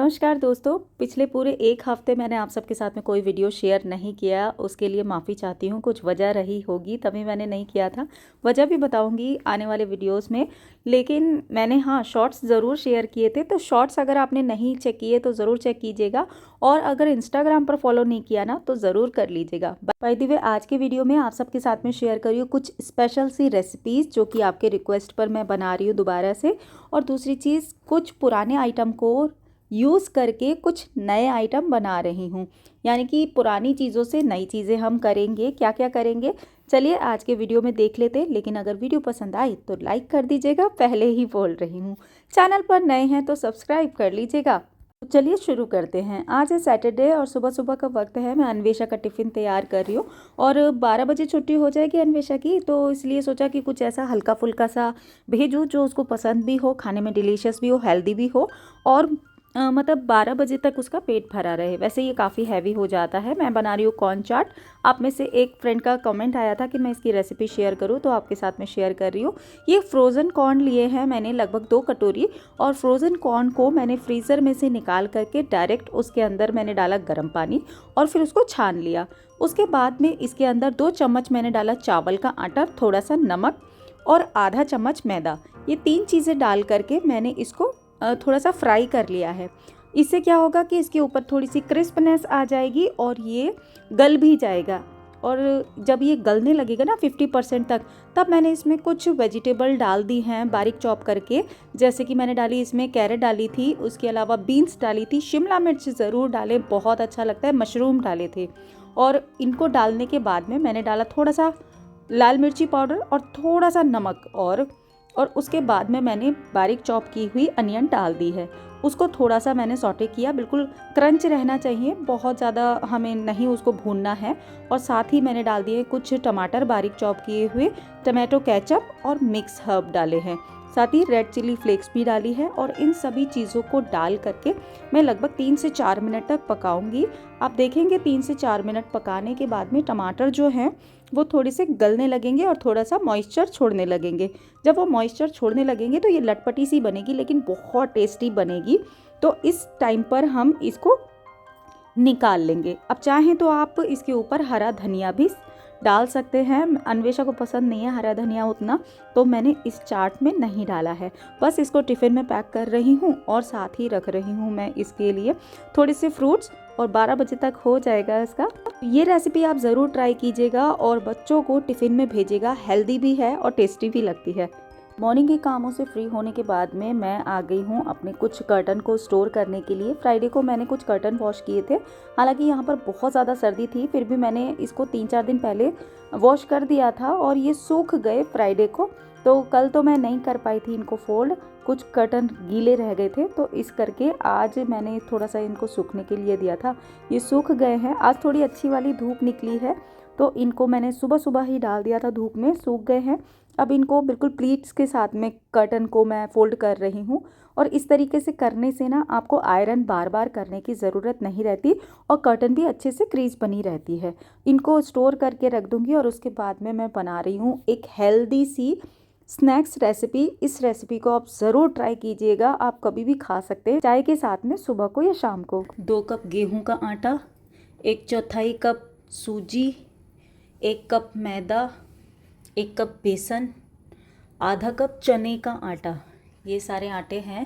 नमस्कार दोस्तों, पिछले पूरे 1 हफ्ते मैंने आप सबके साथ में कोई वीडियो शेयर नहीं किया, उसके लिए माफ़ी चाहती हूँ। कुछ वजह रही होगी तभी मैंने नहीं किया था। वजह भी बताऊँगी आने वाले वीडियोस में। लेकिन मैंने हाँ, शॉर्ट्स ज़रूर शेयर किए थे, तो शॉर्ट्स अगर आपने नहीं चेक किए तो ज़रूर चेक कीजिएगा। और अगर इंस्टाग्राम पर फॉलो नहीं किया ना तो ज़रूर कर लीजिएगा। बाय द वे, आज के वीडियो में आप सबके साथ में शेयर कर रही हूँ कुछ स्पेशल सी रेसिपीज़ जो कि आपके रिक्वेस्ट पर मैं बना रही हूँ दोबारा से। और दूसरी चीज़, कुछ पुराने आइटम को यूज़ करके कुछ नए आइटम बना रही हूँ। यानी कि पुरानी चीज़ों से नई चीज़ें हम करेंगे। क्या क्या करेंगे, चलिए आज के वीडियो में देख लेते हैं। लेकिन अगर वीडियो पसंद आई तो लाइक कर दीजिएगा, पहले ही बोल रही हूँ। चैनल पर नए हैं तो सब्सक्राइब कर लीजिएगा। तो चलिए शुरू करते हैं। आज है सैटरडे और सुबह सुबह का वक्त है। मैं अन्वेषा का टिफ़िन तैयार कर रही हूँ और 12 बजे छुट्टी हो जाएगी अन्वेषा की, तो इसलिए सोचा कि कुछ ऐसा हल्का फुल्का सा भेजूँ जो उसको पसंद भी हो, खाने में डिलीशियस भी हो, हेल्दी भी हो और मतलब 12 बजे तक उसका पेट भरा रहे। वैसे ये काफ़ी हैवी हो जाता है। मैं बना रही हूँ कॉर्न चाट। आप में से एक फ्रेंड का कमेंट आया था कि मैं इसकी रेसिपी शेयर करूँ, तो आपके साथ में शेयर कर रही हूँ। ये फ्रोज़न कॉर्न लिए हैं मैंने लगभग 2 कटोरी, और फ्रोज़न कॉर्न को मैंने फ्रीज़र में से निकाल करके डायरेक्ट उसके अंदर मैंने डाला गर्म पानी और फिर उसको छान लिया। उसके बाद में इसके अंदर 2 चम्मच मैंने डाला चावल का आटा, थोड़ा सा नमक और आधा चम्मच मैदा। ये 3 चीज़ें डाल करके मैंने इसको थोड़ा सा फ्राई कर लिया है। इससे क्या होगा कि इसके ऊपर थोड़ी सी क्रिस्पनेस आ जाएगी और ये गल भी जाएगा। और जब ये गलने लगेगा ना 50% तक, तब मैंने इसमें कुछ वेजिटेबल डाल दी हैं बारीक चॉप करके। जैसे कि मैंने डाली, इसमें कैरेट डाली थी, उसके अलावा बीन्स डाली थी, शिमला मिर्च ज़रूर डालें, बहुत अच्छा लगता है, मशरूम डाले थे। और इनको डालने के बाद में मैंने डाला थोड़ा सा लाल मिर्ची पाउडर और थोड़ा सा नमक, और उसके बाद में मैंने बारीक चॉप की हुई अनियन डाल दी है। उसको थोड़ा सा मैंने सॉटे किया, बिल्कुल क्रंच रहना चाहिए, बहुत ज़्यादा हमें नहीं उसको भूनना है। और साथ ही मैंने डाल दिए कुछ टमाटर बारीक चॉप किए हुए, टमाटो केचप और मिक्स हर्ब डाले हैं, साथ ही रेड चिली फ्लेक्स भी डाली है। और इन सभी चीज़ों को डाल करके मैं लगभग 3 से 4 मिनट तक पकाऊंगी। आप देखेंगे 3 से 4 मिनट पकाने के बाद में टमाटर जो हैं वो थोड़े से गलने लगेंगे और थोड़ा सा मॉइस्चर छोड़ने लगेंगे। जब वो मॉइस्चर छोड़ने लगेंगे तो ये लटपटी सी बनेगी, लेकिन बहुत टेस्टी बनेगी। तो इस टाइम पर हम इसको निकाल लेंगे। अब चाहें तो आप इसके ऊपर हरा धनिया भी डाल सकते हैं। अन्वेषा को पसंद नहीं है हरा धनिया उतना, तो मैंने इस चाट में नहीं डाला है। बस इसको टिफ़िन में पैक कर रही हूँ और साथ ही रख रही हूँ मैं इसके लिए थोड़े से फ्रूट्स, और 12 बजे तक हो जाएगा इसका। ये रेसिपी आप ज़रूर ट्राई कीजिएगा और बच्चों को टिफ़िन में भेजिएगा। हेल्दी भी है और टेस्टी भी लगती है। मॉर्निंग के कामों से फ्री होने के बाद में मैं आ गई हूँ अपने कुछ कर्टन को स्टोर करने के लिए। फ्राइडे को मैंने कुछ कर्टन वॉश किए थे। हालांकि यहाँ पर बहुत ज़्यादा सर्दी थी, फिर भी मैंने इसको 3-4 दिन पहले वॉश कर दिया था और ये सूख गए फ्राइडे को। तो कल तो मैं नहीं कर पाई थी इनको फोल्ड, कुछ कर्टन गीले रह गए थे, तो इस करके आज मैंने थोड़ा सा इनको सूखने के लिए दिया था। ये सूख गए हैं। आज थोड़ी अच्छी वाली धूप निकली है, तो इनको मैंने सुबह सुबह ही डाल दिया था धूप में, सूख गए हैं। अब इनको बिल्कुल प्लीट्स के साथ में कर्टन को मैं फोल्ड कर रही हूँ। और इस तरीके से करने से ना आपको आयरन बार बार करने की ज़रूरत नहीं रहती और कर्टन भी अच्छे से क्रीज बनी रहती है। इनको स्टोर करके रख दूँगी और उसके बाद में मैं बना रही हूँ एक हेल्दी सी स्नैक्स रेसिपी। इस रेसिपी को आप ज़रूर ट्राई कीजिएगा। आप कभी भी खा सकते हैं, चाय के साथ में, सुबह को या शाम को। 2 कप गेहूं का आटा, 1/4 कप सूजी, 1 कप मैदा, 1 कप बेसन, आधा कप चने का आटा, ये सारे आटे हैं।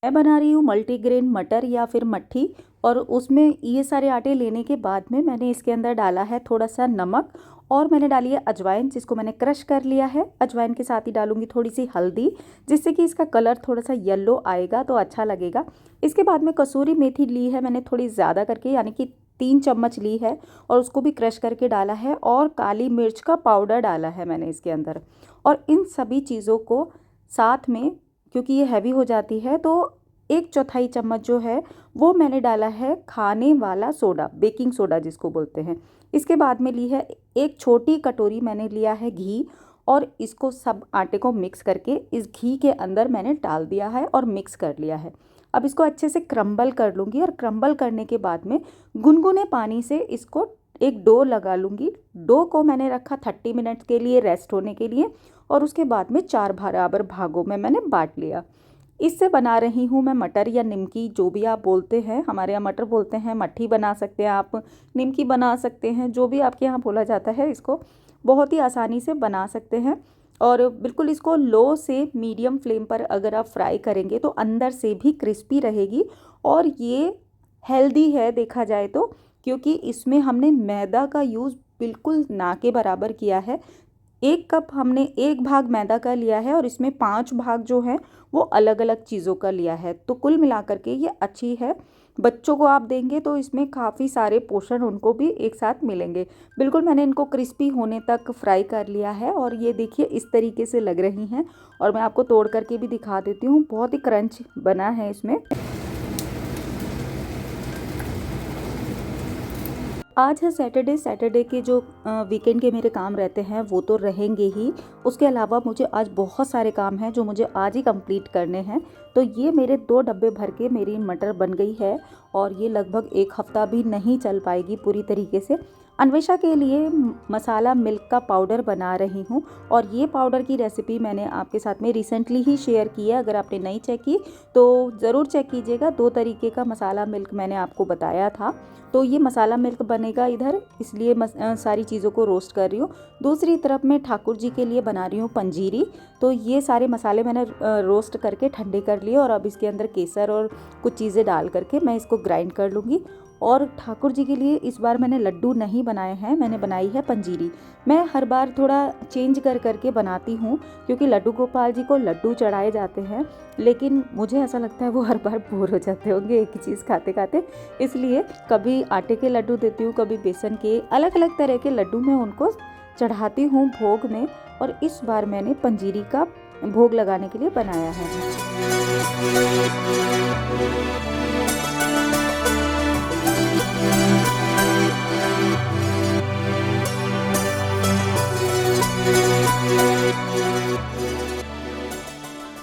मैं बना रही हूँ मल्टीग्रेन मटर या फिर मट्ठी, और उसमें ये सारे आटे लेने के बाद में मैंने इसके अंदर डाला है थोड़ा सा नमक और मैंने डाली है अजवाइन, जिसको मैंने क्रश कर लिया है। अजवाइन के साथ ही डालूंगी थोड़ी सी हल्दी, जिससे कि इसका कलर थोड़ा सा येलो आएगा तो अच्छा लगेगा। इसके बाद में कसूरी मेथी ली है मैंने थोड़ी ज़्यादा करके, यानी कि 3 चम्मच ली है, और उसको भी क्रश करके डाला है। और काली मिर्च का पाउडर डाला है मैंने इसके अंदर। और इन सभी चीज़ों को साथ में, क्योंकि ये हैवी हो जाती है, तो 1/4 चम्मच जो है वो मैंने डाला है खाने वाला सोडा, बेकिंग सोडा जिसको बोलते हैं। इसके बाद में ली है 1 छोटी कटोरी मैंने लिया है घी, और इसको सब आटे को मिक्स करके इस घी के अंदर मैंने डाल दिया है और मिक्स कर लिया है। अब इसको अच्छे से क्रम्बल कर लूँगी, और क्रम्बल करने के बाद में गुनगुने पानी से इसको एक डो लगा लूँगी। डो को मैंने रखा 30 मिनट के लिए रेस्ट होने के लिए, और उसके बाद में 4 बराबर भागों में मैंने बांट लिया। इससे बना रही हूँ मैं मटर या निमकी, जो भी आप बोलते हैं। हमारे यहाँ मटर बोलते हैं, मट्ठी बना सकते हैं आप, निमकी बना सकते हैं, जो भी आपके यहाँ बोला जाता है। इसको बहुत ही आसानी से बना सकते हैं और बिल्कुल इसको लो से मीडियम फ्लेम पर अगर आप फ्राई करेंगे तो अंदर से भी क्रिस्पी रहेगी। और ये हेल्दी है देखा जाए तो, क्योंकि इसमें हमने मैदा का यूज़ बिल्कुल ना के बराबर किया है। 1 कप हमने 1 भाग मैदा का लिया है और इसमें 5 भाग जो है वो अलग अलग चीज़ों का लिया है। तो कुल मिलाकर के ये अच्छी है। बच्चों को आप देंगे तो इसमें काफ़ी सारे पोषण उनको भी एक साथ मिलेंगे। बिल्कुल मैंने इनको क्रिस्पी होने तक फ्राई कर लिया है और ये देखिए इस तरीके से लग रही हैं। और मैं आपको तोड़ करके भी दिखा देती हूँ, बहुत ही क्रंच बना है इसमें। आज है सैटरडे। सैटरडे के जो वीकेंड के मेरे काम रहते हैं वो तो रहेंगे ही। उसके अलावा मुझे आज बहुत सारे काम हैं जो मुझे आज ही कंप्लीट करने हैं। तो ये मेरे 2 डब्बे भर के मेरी मटर बन गई है और ये लगभग 1 हफ्ता भी नहीं चल पाएगी पूरी तरीके से। अन्वेषा के लिए मसाला मिल्क का पाउडर बना रही हूँ और ये पाउडर की रेसिपी मैंने आपके साथ में रिसेंटली ही शेयर की है। अगर आपने नहीं चेक की तो ज़रूर चेक कीजिएगा। 2 तरीके का मसाला मिल्क मैंने आपको बताया था। तो ये मसाला मिल्क बनेगा इधर, इसलिए सारी चीज़ों को रोस्ट कर रही हूँ। दूसरी तरफ मैं ठाकुर जी के लिए बना रही हूँ पंजीरी। तो ये सारे मसाले मैंने रोस्ट करके ठंडे कर लिए और अब इसके अंदर केसर और कुछ चीज़ें डाल करके मैं इसको ग्राइंड कर लूँगी। और ठाकुर जी के लिए इस बार मैंने लड्डू नहीं बनाए हैं, मैंने बनाई है पंजीरी। मैं हर बार थोड़ा चेंज कर करके बनाती हूँ क्योंकि लड्डू गोपाल जी को लड्डू चढ़ाए जाते हैं, लेकिन मुझे ऐसा लगता है वो हर बार बोर हो जाते होंगे एक ही चीज़ खाते खाते। इसलिए कभी आटे के लड्डू देती हूँ, कभी बेसन के, अलग अलग तरह के लड्डू मैं उनको चढ़ाती हूँ भोग में। और इस बार मैंने पंजीरी का भोग लगाने के लिए बनाया है।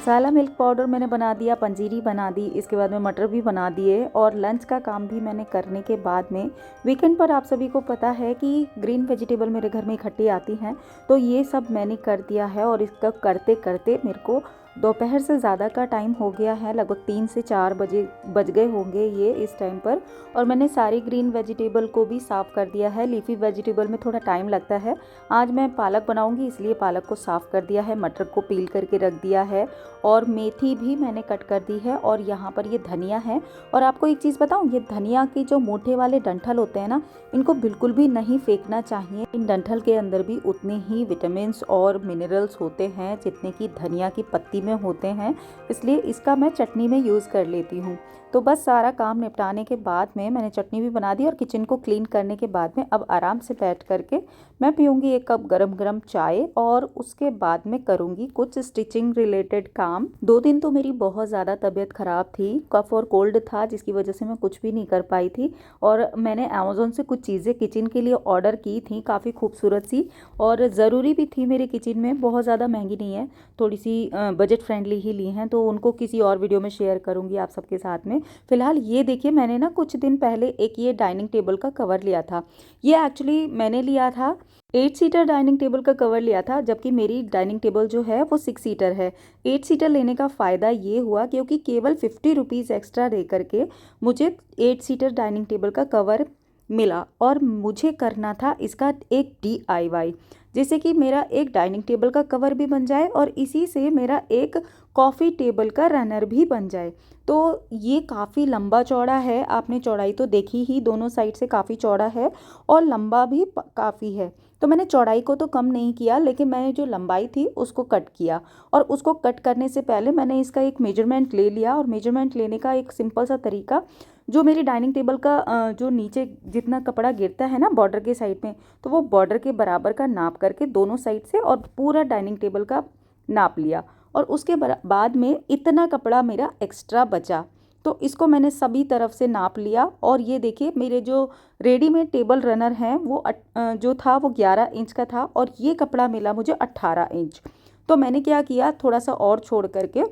मसाला मिल्क पाउडर मैंने बना दिया, पंजीरी बना दी, इसके बाद में मटर भी बना दिए और लंच का काम भी मैंने करने के बाद में वीकेंड पर आप सभी को पता है कि ग्रीन वेजिटेबल मेरे घर में इकट्ठी आती हैं। तो ये सब मैंने कर दिया है और इसका करते करते मेरे को दोपहर से ज़्यादा का टाइम हो गया है, लगभग 3 से 4 बज गए होंगे ये इस टाइम पर। और मैंने सारी ग्रीन वेजिटेबल को भी साफ़ कर दिया है। लीफी वेजिटेबल में थोड़ा टाइम लगता है। आज मैं पालक बनाऊंगी इसलिए पालक को साफ़ कर दिया है, मटर को पील करके रख दिया है और मेथी भी मैंने कट कर दी है। और यहाँ पर ये धनिया है। और आपको एक चीज़ बताऊँ, ये धनिया के जो मोटे वाले डंठल होते हैं ना, इनको बिल्कुल भी नहीं फेंकना चाहिए। इन डंठल के अंदर भी उतने ही विटामिन और मिनरल्स होते हैं जितने कि धनिया की पत्ती में होते हैं, इसलिए इसका मैं चटनी में यूज़ कर लेती हूँ। तो बस सारा काम निपटाने के बाद में मैंने चटनी भी बना दी और किचन को क्लीन करने के बाद में अब आराम से बैठ करके मैं पीऊँगी 1 कप गरम गरम चाय और उसके बाद में करूँगी कुछ स्टिचिंग रिलेटेड काम। 2 दिन तो मेरी बहुत ज़्यादा तबीयत ख़राब थी, कफ और कोल्ड था जिसकी वजह से मैं कुछ भी नहीं कर पाई थी। और मैंने अमेज़ोन से कुछ चीज़ें किचन के लिए ऑर्डर की थी, काफ़ी खूबसूरत सी और ज़रूरी भी थी मेरे किचन में। बहुत ज़्यादा महंगी नहीं है, थोड़ी सी बजट फ्रेंडली ही ली हैं, तो उनको किसी और वीडियो में शेयर करूँगी आप सबके साथ में। फ़िलहाल ये देखिए, मैंने ना कुछ दिन पहले एक ये डाइनिंग टेबल का कवर लिया था। ये एक्चुअली मैंने लिया था 8 सीटर डाइनिंग टेबल का कवर लिया था, जबकि मेरी डाइनिंग टेबल जो है वो 6 सीटर है। 8 सीटर लेने का फ़ायदा ये हुआ क्योंकि केवल 50 रुपीज़ एक्स्ट्रा दे करके मुझे 8 सीटर डाइनिंग टेबल का कवर मिला और मुझे करना था इसका एक DIY, जैसे कि मेरा एक डाइनिंग टेबल का कवर भी बन जाए और इसी से मेरा एक कॉफ़ी टेबल का रनर भी बन जाए। तो ये काफ़ी लंबा चौड़ा है, आपने चौड़ाई तो देखी ही, दोनों साइड से काफ़ी चौड़ा है और लंबा भी काफ़ी है। तो मैंने चौड़ाई को तो कम नहीं किया, लेकिन मैंने जो लंबाई थी उसको कट किया। और उसको कट करने से पहले मैंने इसका एक मेजरमेंट ले लिया और मेजरमेंट लेने का एक सिंपल सा तरीका, जो मेरी डाइनिंग टेबल का जो नीचे जितना कपड़ा गिरता है ना बॉर्डर के साइड में, तो वो बॉर्डर के बराबर का नाप करके दोनों साइड से और पूरा डाइनिंग टेबल का नाप लिया। और उसके बाद में इतना कपड़ा मेरा एक्स्ट्रा बचा, तो इसको मैंने सभी तरफ से नाप लिया। और ये देखिए, मेरे जो रेडीमेड टेबल रनर हैं वो जो था वो 11 इंच का था और ये कपड़ा मिला मुझे 18 इंच। तो मैंने क्या किया, थोड़ा सा और छोड़ करके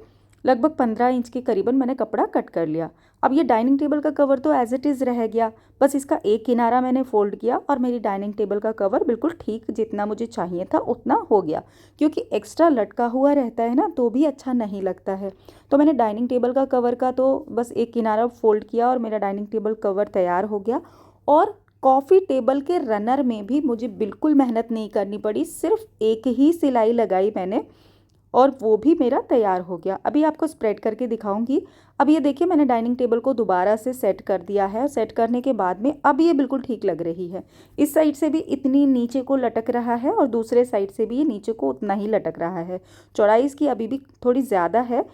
लगभग 15 इंच के करीबन मैंने कपड़ा कट कर लिया। अब ये डाइनिंग टेबल का कवर तो एज इट इज़ रह गया, बस इसका एक किनारा मैंने फोल्ड किया और मेरी डाइनिंग टेबल का कवर बिल्कुल ठीक जितना मुझे चाहिए था उतना हो गया, क्योंकि एक्स्ट्रा लटका हुआ रहता है ना तो भी अच्छा नहीं लगता है। तो मैंने डाइनिंग टेबल का कवर का तो बस एक किनारा फोल्ड किया और मेरा डाइनिंग टेबल कवर तैयार हो गया। और कॉफ़ी टेबल के रनर में भी मुझे बिल्कुल मेहनत नहीं करनी पड़ी, सिर्फ एक ही सिलाई लगाई मैंने और वो भी मेरा तैयार हो गया। अभी आपको स्प्रेड करके दिखाऊंगी। अब ये देखिए मैंने डाइनिंग टेबल को दोबारा से सेट कर दिया है। सेट करने के बाद में अब ये बिल्कुल ठीक लग रही है। इस साइड से भी इतनी नीचे को लटक रहा है और दूसरे साइड से भी ये नीचे को उतना ही लटक रहा है। चौड़ाई इसकी अभी भी थोड़ी ज़्यादा है।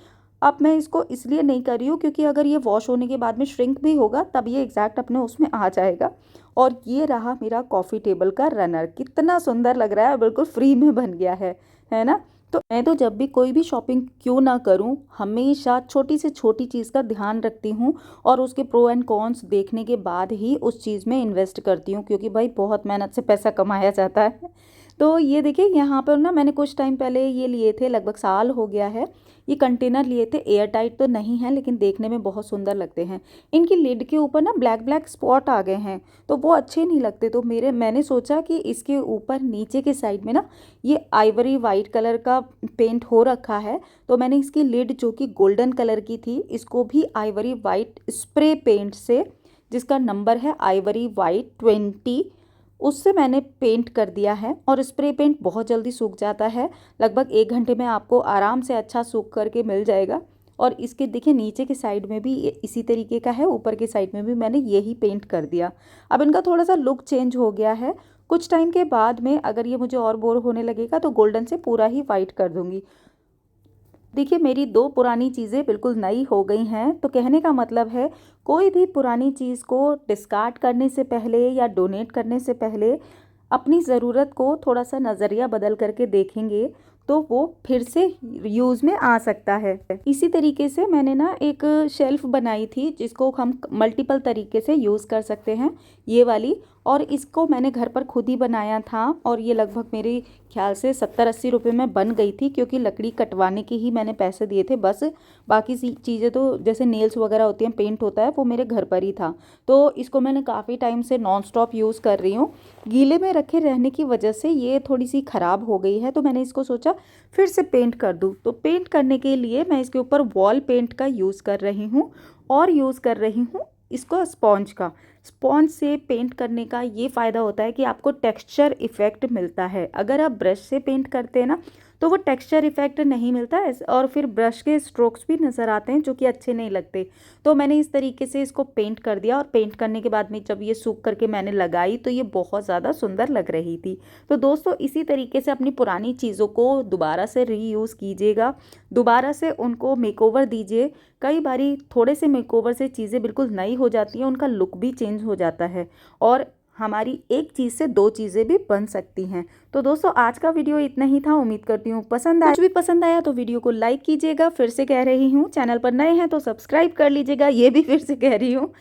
अब मैं इसको इसलिए नहीं कर रही हूँ क्योंकि अगर ये वॉश होने के बाद में श्रिंक भी होगा तब ये एग्जैक्ट अपने उसमें आ जाएगा। और ये रहा मेरा कॉफ़ी टेबल का रनर, कितना सुंदर लग रहा है, बिल्कुल फ्री में बन गया है ना। तो मैं तो जब भी कोई भी शॉपिंग क्यों ना करूं, हमेशा छोटी से छोटी चीज़ का ध्यान रखती हूं और उसके प्रो एंड कॉन्स देखने के बाद ही उस चीज़ में इन्वेस्ट करती हूं, क्योंकि भाई बहुत मेहनत से पैसा कमाया जाता है। तो ये देखिए यहाँ पर ना मैंने कुछ टाइम पहले ये लिए थे, लगभग साल हो गया है। ये कंटेनर लिए थे, एयर टाइट तो नहीं है लेकिन देखने में बहुत सुंदर लगते हैं। इनकी लिड के ऊपर ना ब्लैक ब्लैक स्पॉट आ गए हैं तो वो अच्छे नहीं लगते। तो मैंने सोचा कि इसके ऊपर नीचे के साइड में ना ये आइवरी वाइट कलर का पेंट हो रखा है, तो मैंने इसकी लिड जो कि गोल्डन कलर की थी इसको भी आइवरी वाइट स्प्रे पेंट से, जिसका नंबर है आइवरी वाइट 20, उससे मैंने पेंट कर दिया है। और स्प्रे पेंट बहुत जल्दी सूख जाता है, लगभग 1 घंटे में आपको आराम से अच्छा सूख करके मिल जाएगा। और इसके देखिए नीचे के साइड में भी इसी तरीके का है, ऊपर के साइड में भी मैंने यही पेंट कर दिया। अब इनका थोड़ा सा लुक चेंज हो गया है। कुछ टाइम के बाद में अगर ये मुझे और बोर होने लगेगा तो गोल्डन से पूरा ही वाइट कर दूंगी। देखिए मेरी 2 पुरानी चीज़ें बिल्कुल नई हो गई हैं। तो कहने का मतलब है कोई भी पुरानी चीज़ को डिस्कार्ड करने से पहले या डोनेट करने से पहले अपनी ज़रूरत को थोड़ा सा नज़रिया बदल करके देखेंगे तो वो फिर से यूज़ में आ सकता है। इसी तरीके से मैंने ना एक शेल्फ़ बनाई थी जिसको हम मल्टीपल तरीके से यूज़ कर सकते हैं, ये वाली। और इसको मैंने घर पर खुद ही बनाया था और ये लगभग मेरे ख्याल से 70-80 रुपये में बन गई थी, क्योंकि लकड़ी कटवाने के ही मैंने पैसे दिए थे बस। बाकी चीज़ें तो जैसे नेल्स वगैरह होती हैं, पेंट होता है, वो मेरे घर पर ही था। तो इसको मैंने काफ़ी टाइम से नॉन स्टॉप यूज़ कर रही हूँ। गीले में रखे रहने की वजह से ये थोड़ी सी ख़राब हो गई है, तो मैंने इसको सोचा फिर से पेंट कर दूँ। तो पेंट करने के लिए मैं इसके ऊपर वॉल पेंट का यूज़ कर रही हूँ और यूज़ कर रही हूँ इसको स्पॉन्ज का। स्पॉन्ज से पेंट करने का ये फ़ायदा होता है कि आपको टेक्सचर इफ़ेक्ट मिलता है। अगर आप ब्रश से पेंट करते हैं ना तो वो टेक्सचर इफ़ेक्ट नहीं मिलता है और फिर ब्रश के स्ट्रोक्स भी नज़र आते हैं जो कि अच्छे नहीं लगते। तो मैंने इस तरीके से इसको पेंट कर दिया और पेंट करने के बाद में जब ये सूख करके मैंने लगाई तो ये बहुत ज़्यादा सुंदर लग रही थी। तो दोस्तों इसी तरीके से अपनी पुरानी चीज़ों को दोबारा से रीयूज़ कीजिएगा, दोबारा से उनको मेकओवर दीजिए। कई बारी थोड़े से मेकओवर से चीज़ें बिल्कुल नई हो जाती हैं, उनका लुक भी चेंज हो जाता है और हमारी एक चीज़ से 2 चीज़ें भी बन सकती हैं। तो दोस्तों आज का वीडियो इतना ही था, उम्मीद करती हूँ पसंद आया। कुछ भी पसंद आया तो वीडियो को लाइक कीजिएगा, फिर से कह रही हूँ चैनल पर नए हैं तो सब्सक्राइब कर लीजिएगा, ये भी फिर से कह रही हूँ,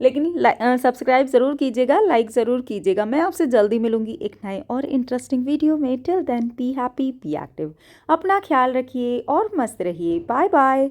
लेकिन सब्सक्राइब ज़रूर कीजिएगा, लाइक ज़रूर कीजिएगा। मैं आपसे जल्दी मिलूंगी एक नए और इंटरेस्टिंग वीडियो में। Till then be happy, be active, अपना ख्याल रखिए और मस्त रहिए। Bye bye.